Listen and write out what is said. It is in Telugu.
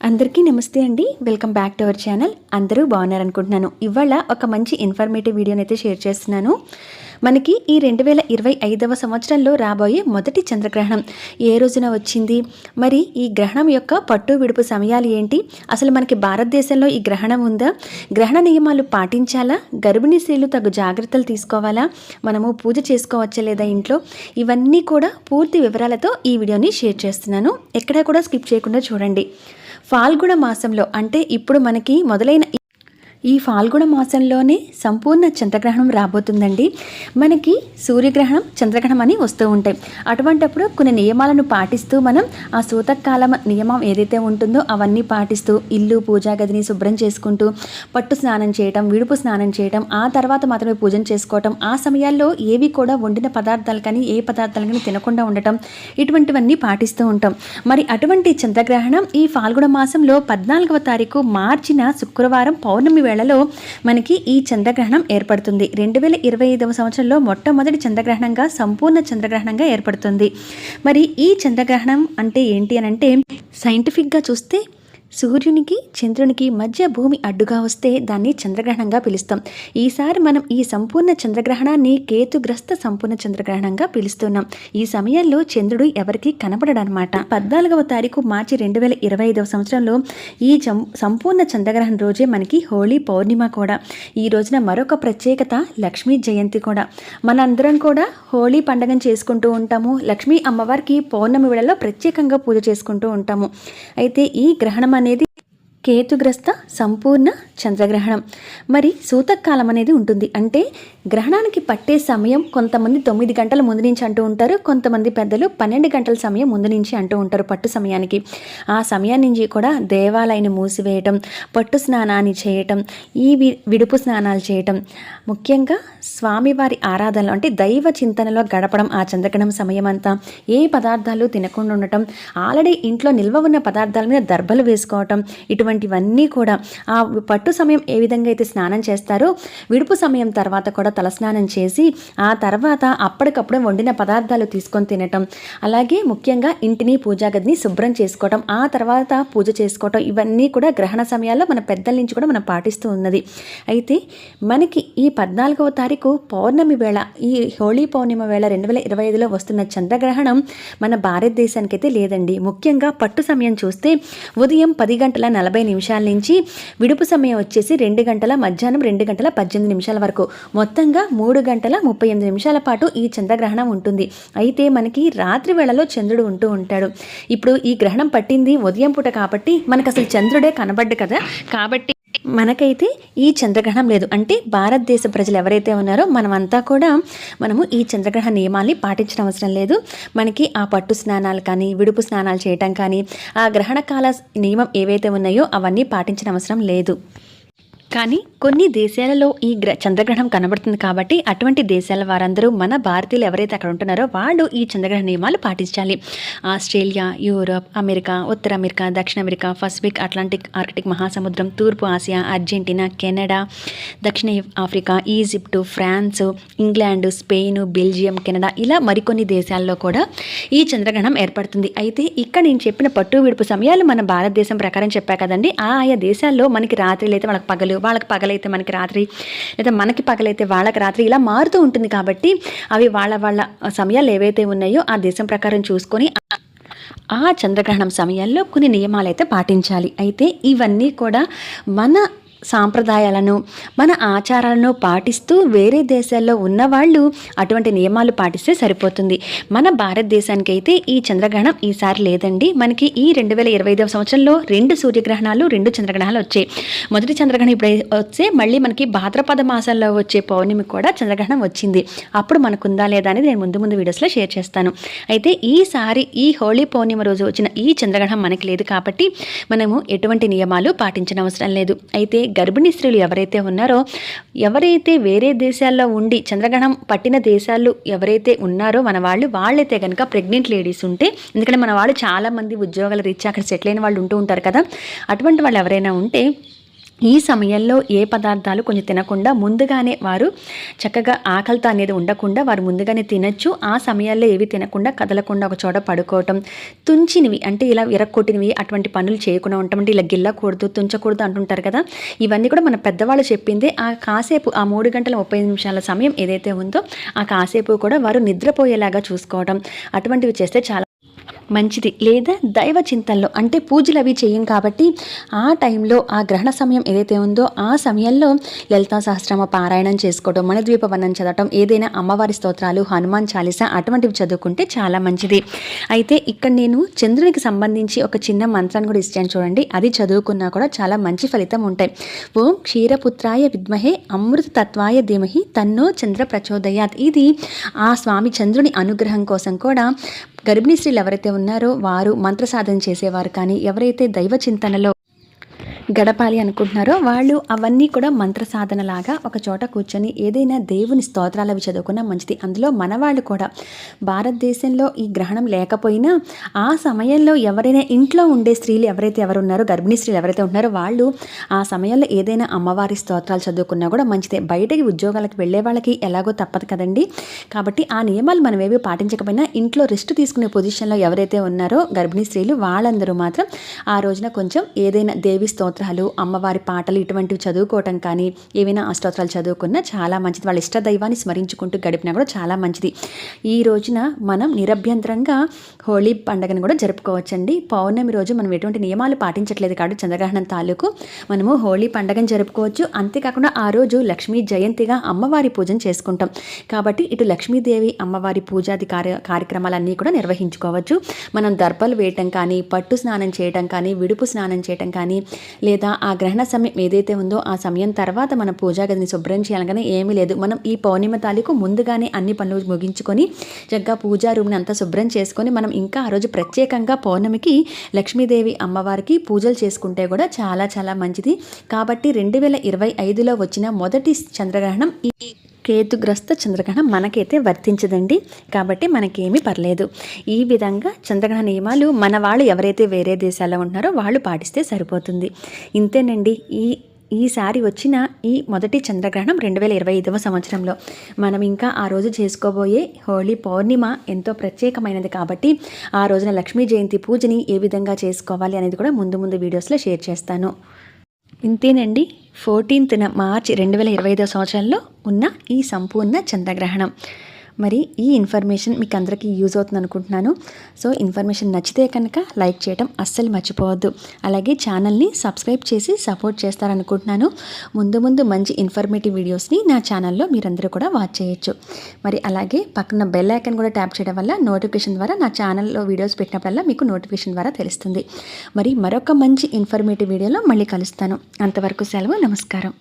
అందరికీ నమస్తే అండి. Welcome back to our channel. అందరూ బాగున్నారనుకుంటున్నాను. ఇవాళ ఒక మంచి ఇన్ఫర్మేటివ్ వీడియోని అయితే షేర్ చేస్తున్నాను. మనకి ఈ 2025వ సంవత్సరంలో రాబోయే మొదటి చంద్రగ్రహణం ఏ రోజున వచ్చింది, మరి ఈ గ్రహణం యొక్క పట్టు విడుపు సమయాలు ఏంటి, అసలు మనకి భారతదేశంలో ఈ గ్రహణం ఉందా, గ్రహణ నియమాలు పాటించాలా, గర్భిణీ స్త్రీలు తగు జాగ్రత్తలు తీసుకోవాలా, మనము పూజ చేసుకోవచ్చా లేదా ఇంట్లో, ఇవన్నీ కూడా పూర్తి వివరాలతో ఈ వీడియోని షేర్ చేస్తున్నాను. ఎక్కడా కూడా స్కిప్ చేయకుండా చూడండి. ఫాల్గుణ మాసంలో అంటే ఇప్పుడు మనకి మొదలైన ఈ ఫాల్గుణ మాసంలోనే సంపూర్ణ చంద్రగ్రహణం రాబోతుందండి. మనకి సూర్యగ్రహణం, చంద్రగ్రహణం అని వస్తూ ఉంటాయి. అటువంటప్పుడు కొన్ని నియమాలను పాటిస్తూ మనం ఆ సూతకాలం నియమం ఏదైతే ఉంటుందో అవన్నీ పాటిస్తూ ఇల్లు, పూజా గదిని శుభ్రం చేసుకుంటూ పట్టు స్నానం చేయటం, విడుపు స్నానం చేయటం, ఆ తర్వాత మాత్రమే పూజన చేసుకోవటం, ఆ సమయాల్లో ఏవి కూడా వండిన పదార్థాలు కానీ ఏ పదార్థాలు కానీ తినకుండా ఉండటం, ఇటువంటివన్నీ పాటిస్తూ ఉంటాం. మరి అటువంటి చంద్రగ్రహణం ఈ ఫాల్గుణ మాసంలో 14వ తారీఖు మార్చిన శుక్రవారం పౌర్ణమి వేళలో మనకి ఈ చంద్రగ్రహణం ఏర్పడుతుంది. 2025వ సంవత్సరంలో మొట్టమొదటి చంద్రగ్రహణంగా సంపూర్ణ చంద్రగ్రహణంగా ఏర్పడుతుంది. మరి ఈ చంద్రగ్రహణం అంటే ఏంటి అని అంటే, సైంటిఫిక్గా చూస్తే సూర్యునికి చంద్రునికి మధ్య భూమి అడ్డుగా వస్తే దాన్ని చంద్రగ్రహణంగా పిలుస్తాం. ఈసారి మనం ఈ సంపూర్ణ చంద్రగ్రహణాన్ని కేతుగ్రస్త సంపూర్ణ చంద్రగ్రహణంగా పిలుస్తున్నాం. ఈ సమయంలో చంద్రుడు ఎవరికి కనపడడనమాట. 14వ తారీఖు మార్చి 2025వ సంవత్సరంలో ఈ సంపూర్ణ చంద్రగ్రహణం రోజే మనకి హోళీ పౌర్ణిమ కూడా. ఈ రోజున మరొక ప్రత్యేకత లక్ష్మీ జయంతి కూడా. మనందరం కూడా హోళీ పండుగను చేసుకుంటూ ఉంటాము. లక్ష్మీ అమ్మవారికి పౌర్ణమి వేళలో ప్రత్యేకంగా పూజ చేసుకుంటూ ఉంటాము. అయితే ఈ గ్రహణం అనేది కేతుగ్రస్త సంపూర్ణ చంద్రగ్రహణం. మరి సూతకాలం అనేది ఉంటుంది. అంటే గ్రహణానికి పట్టే సమయం కొంతమంది 9 గంటల ముందు నుంచి అంటూ ఉంటారు, కొంతమంది పెద్దలు 12 గంటల సమయం ముందు నుంచి అంటూ ఉంటారు పట్టు సమయానికి. ఆ సమయం నుంచి కూడా దేవాలయాన్ని మూసివేయటం, పట్టు స్నానాన్ని చేయటం, ఈ విడుపు స్నానాలు చేయటం, ముఖ్యంగా స్వామివారి ఆరాధనలో అంటే దైవ చింతనలో గడపడం ఆ చంద్రగ్రహణం సమయం అంతా, ఏ పదార్థాలు తినకుండా ఉండటం, ఆల్రెడీ ఇంట్లో నిల్వ ఉన్న పదార్థాల మీద దర్భలు వేసుకోవటం, ఇటువంటివన్నీ కూడా ఆ పట్టు సమయం ఏ విధంగా అయితే స్నానం చేస్తారో విడుపు సమయం తర్వాత కూడా తలస్నానం చేసి ఆ తర్వాత అప్పటికప్పుడు వండిన పదార్థాలు తీసుకొని తినటం, అలాగే ముఖ్యంగా ఇంటిని, పూజా గదిని శుభ్రం చేసుకోవటం, ఆ తర్వాత పూజ చేసుకోవటం, ఇవన్నీ కూడా గ్రహణ సమయాల్లో మన పెద్దల నుంచి కూడా మనం పాటిస్తూ ఉన్నది. అయితే మనకి ఈ 14వ తారీఖు పౌర్ణమి వేళ, ఈ హోళీ పౌర్ణిమ వేళ 2025లో వస్తున్న చంద్రగ్రహణం మన భారతదేశానికైతే లేదండి. ముఖ్యంగా పట్టు సమయం చూస్తే ఉదయం 10 గంటల 40 నిమిషాల నుంచి విడుపు సమయం వచ్చేసి 2 గంటల మధ్యాహ్నం 2 గంటల 18 నిమిషాల వరకు, మొత్తంగా 3 గంటల 38 నిమిషాల పాటు ఈ చంద్రగ్రహణం ఉంటుంది. అయితే మనకి రాత్రి వేళలో చంద్రుడు ఉంటూ ఉంటాడు. ఇప్పుడు ఈ గ్రహణం పట్టింది ఉదయం పూట కాబట్టి మనకు అసలు చంద్రుడే కనబడ్డు కదా, కాబట్టి మనకైతే ఈ చంద్రగ్రహణం లేదు. అంటే భారతదేశ ప్రజలు ఎవరైతే ఉన్నారో మనము ఈ చంద్రగ్రహణ నియమాల్ని పాటించడం అవసరం లేదు. మనకి ఆ పట్టు స్నానాలు కానీ, విడుపు స్నానాలు చేయటం కానీ, ఆ గ్రహణ కాల నియమం ఏవైతే ఉన్నాయో అవన్నీ పాటించడం అవసరం లేదు. కానీ కొన్ని దేశాలలో ఈ చంద్రగ్రహణం కనబడుతుంది కాబట్టి అటువంటి దేశాల వారందరూ, మన భారతీయులు ఎవరైతే అక్కడ ఉంటున్నారో వాళ్ళు ఈ చంద్రగ్రహణ నియమాలు పాటించాలి. ఆస్ట్రేలియా, యూరోప్, అమెరికా, ఉత్తర అమెరికా, దక్షిణ అమెరికా, పసిఫిక్, అట్లాంటిక్, ఆర్కిటిక్ మహాసముద్రం, తూర్పు ఆసియా, అర్జెంటీనా, కెనడా, దక్షిణ Africa, Egypt, France, England, Spain, Belgium, Canada, ఇలా మరికొన్ని దేశాల్లో కూడా ఈ చంద్రగ్రహణం ఏర్పడుతుంది. అయితే ఇక్కడ నేను చెప్పిన పట్టు విడుపు సమయాలు మన భారతదేశం ప్రకారం చెప్పా కదండి. ఆయా దేశాల్లో మనకి రాత్రి అయితే వాళ్ళకి పగలు, వాళ్ళకి పగలైతే మనకి రాత్రి, లేదా మనకి పగలైతే వాళ్ళకి రాత్రి, ఇలా మారుతూ ఉంటుంది. కాబట్టి అవి వాళ్ళ సమయాలు ఏవైతే ఉన్నాయో ఆ దేశం ప్రకారం చూసుకొని ఆ చంద్రగ్రహణం సమయాల్లో కొన్ని నియమాలు అయితే పాటించాలి. అయితే ఇవన్నీ కూడా మన సాంప్రదాయాలను, మన ఆచారాలను పాటిస్తూ వేరే దేశాల్లో ఉన్నవాళ్ళు అటువంటి నియమాలు పాటిస్తే సరిపోతుంది. మన భారతదేశానికి అయితే ఈ చంద్రగ్రహణం ఈసారి లేదండి. మనకి ఈ 2025వ సంవత్సరంలో 2 సూర్యగ్రహణాలు, 2 చంద్రగ్రహణాలు వచ్చాయి. మొదటి చంద్రగ్రహణం ఇప్పుడు వచ్చే, మళ్ళీ మనకి భాద్రపద మాసంలో వచ్చే పౌర్ణమి కూడా చంద్రగ్రహణం వచ్చింది. అప్పుడు మనకుందా లేదా అనేది నేను ముందు వీడియోస్లో షేర్ చేస్తాను. అయితే ఈసారి ఈ హోళీ పౌర్ణిమ రోజు వచ్చిన ఈ చంద్రగ్రహణం మనకి లేదు కాబట్టి మనము ఎటువంటి నియమాలు పాటించిన అవసరం లేదు. అయితే గర్భిణీ స్త్రీలు ఎవరైతే ఉన్నారో, ఎవరైతే వేరే దేశాల్లో ఉండి చంద్రగ్రహణం పట్టిన దేశాలు ఎవరైతే ఉన్నారో వాళ్ళైతే కనుక ప్రెగ్నెంట్ లేడీస్ ఉంటే, ఎందుకంటే మన వాళ్ళు చాలామంది ఉద్యోగాల రీత్యా అక్కడ సెటిల్ అయిన వాళ్ళు ఉంటూ ఉంటారు కదా, అటువంటి వాళ్ళు ఎవరైనా ఉంటే ఈ సమయంలో ఏ పదార్థాలు కొంచెం తినకుండా ముందుగానే వారు చక్కగా ఆకలితో అనేది ఉండకుండా వారు ముందుగానే తినచ్చు. ఆ సమయాల్లో ఏవి తినకుండా కదలకుండా ఒక చోట పడుకోవటం, తుంచినవి అంటే ఇలా విరక్కొట్టినవి అటువంటి పనులు చేయకుండా ఉండటం, అంటే ఇలా గిల్లకూడదు తుంచకూడదు అంటుంటారు కదా. ఇవన్నీ కూడా మన పెద్దవాళ్ళు చెప్పిందే. ఆ కాసేపు ఆ 3 గంటల 35 నిమిషాల సమయం ఏదైతే ఉందో ఆ కాసేపు కూడా వారు నిద్రపోయేలాగా చూసుకోవడం, అటువంటివి చేస్తే చాలా మంచిది. లేదా దైవ చింతనలో అంటే పూజలు అవి చేయం కాబట్టి ఆ టైంలో ఆ గ్రహణ సమయం ఏదైతే ఉందో ఆ సమయంలో లలితా సహస్రనామ పారాయణం చేసుకోవడం, మణిద్వీపవనం చదవటం, ఏదైనా అమ్మవారి స్తోత్రాలు, హనుమాన్ చాలీసా అటువంటివి చదువుకుంటే చాలా మంచిది. అయితే ఇక్కడ నేను చంద్రునికి సంబంధించి ఒక చిన్న మంత్రాన్ని కూడా ఇచ్చాను చూడండి. అది చదువుకున్నా కూడా చాలా మంచి ఫలితం ఉంటాయి. ఓం క్షీరపుత్రాయ విద్మహే అమృత తత్వాయ ధీమహి తన్నో చంద్ర ప్రచోదయాత్. ఇది ఆ స్వామి చంద్రుని అనుగ్రహం కోసం కూడా గర్భిణీ స్త్రీలు ఎవరైతే ఉన్నారో వారు మంత్ర సాధన చేసేవారు కానీ ఎవరైతే దైవ చింతనలో గడపాలి అనుకుంటున్నారో వాళ్ళు అవన్నీ కూడా మంత్ర సాధనలాగా ఒక చోట కూర్చొని ఏదైనా దేవుని స్తోత్రాలు అవి చదువుకున్నా మంచిది. అందులో మనవాళ్ళు కూడా భారతదేశంలో ఈ గ్రహణం లేకపోయినా ఆ సమయంలో ఎవరైనా ఇంట్లో ఉండే స్త్రీలు ఎవరు ఉన్నారో గర్భిణీ స్త్రీలు ఎవరైతే ఉన్నారో వాళ్ళు ఆ సమయంలో ఏదైనా అమ్మవారి స్తోత్రాలు చదువుకున్నా కూడా మంచిదే. బయటకి ఉద్యోగాలకు వెళ్ళే వాళ్ళకి ఎలాగో తప్పదు కదండి. కాబట్టి ఆ నియమాలు మనం ఏవి పాటించకపోయినా ఇంట్లో రెస్ట్ తీసుకునే పొజిషన్లో ఎవరైతే ఉన్నారో గర్భిణీ స్త్రీలు వాళ్ళందరూ మాత్రం ఆ రోజున కొంచెం ఏదైనా దేవి స్తోత్రాలు, అమ్మవారి పాటలు ఇటువంటివి చదువుకోవటం కానీ ఏవైనా అష్టోత్తరాలు చదువుకున్నా చాలా మంచిది. వాళ్ళ ఇష్ట దైవాన్ని స్మరించుకుంటూ గడిపినా కూడా చాలా మంచిది. ఈ రోజున మనం నిరభ్యంతరంగా హోళీ పండుగను కూడా జరుపుకోవచ్చండి. పౌర్ణమి రోజు మనం ఎటువంటి నియమాలు పాటించట్లేదు కాబట్టి చంద్రగ్రహణం తాలూకు మనము హోళీ పండుగను జరుపుకోవచ్చు. అంతేకాకుండా ఆ రోజు లక్ష్మీ జయంతిగా అమ్మవారి పూజను చేసుకుంటాం కాబట్టి ఇటు లక్ష్మీదేవి అమ్మవారి పూజాది కార్యక్రమాలన్నీ కూడా నిర్వహించుకోవచ్చు. మనం దర్భలు వేయటం కానీ, పట్టు స్నానం చేయటం కానీ, విడుపు స్నానం చేయటం కానీ, లేదా ఆ గ్రహణ సమయం ఏదైతే ఉందో ఆ సమయం తర్వాత మన పూజా గదిని శుభ్రం చేయాలని ఏమీ లేదు. మనం ఈ పౌర్ణిమ తారీఖు ముందుగానే అన్ని పనులు ముగించుకొని చక్కగా పూజా రూమ్ని అంతా శుభ్రం చేసుకొని మనం ఇంకా ఆ రోజు ప్రత్యేకంగా పౌర్ణమికి లక్ష్మీదేవి అమ్మవారికి పూజలు చేసుకుంటే కూడా చాలా చాలా మంచిది. కాబట్టి 2025లో వచ్చిన మొదటి చంద్రగ్రహణం ఈ కేతుగ్రస్త చంద్రగ్రహణం మనకైతే వర్తించదండి. కాబట్టి మనకేమీ పర్లేదు. ఈ విధంగా చంద్రగ్రహణ నియమాలు మన వాళ్ళు ఎవరైతే వేరే దేశాల్లో ఉంటున్నారో వాళ్ళు పాటిస్తే సరిపోతుంది. ఇంతేనండి. ఈసారి వచ్చిన ఈ మొదటి చంద్రగ్రహణం 2025వ సంవత్సరంలో మనం ఇంకా ఆ రోజు చేసుకోబోయే హోళీ పౌర్ణిమ ఎంతో ప్రత్యేకమైనది కాబట్టి ఆ రోజున లక్ష్మీ జయంతి పూజని ఏ విధంగా చేసుకోవాలి అనేది కూడా ముందు ముందు వీడియోస్లో షేర్ చేస్తాను. ఇంతేనండి. 14th మార్చి 2025వ సంవత్సరంలో ఉన్న ఈ సంపూర్ణ చంద్రగ్రహణం. మరి ఈ ఇన్ఫర్మేషన్ మీకు అందరికీ యూజ్ అవుతుంది అనుకుంటున్నాను. సో ఇన్ఫర్మేషన్ నచ్చితే కనుక లైక్ చేయడం అస్సలు మర్చిపోవద్దు. అలాగే ఛానల్ని సబ్స్క్రైబ్ చేసి సపోర్ట్ చేస్తారనుకుంటున్నాను. ముందు ముందు మంచి ఇన్ఫర్మేటివ్ వీడియోస్ని నా ఛానల్లో మీరందరూ కూడా వాచ్ చేయొచ్చు. మరి అలాగే పక్కన బెల్ ఐకాన్ కూడా ట్యాప్ చేయడం వల్ల నోటిఫికేషన్ ద్వారా నా ఛానల్లో వీడియోస్ పెట్టినప్పుడల్లా మీకు నోటిఫికేషన్ ద్వారా తెలుస్తుంది. మరి మరొక మంచి ఇన్ఫర్మేటివ్ వీడియోలో మళ్ళీ కలుస్తాను. అంతవరకు సెలవు. నమస్కారం.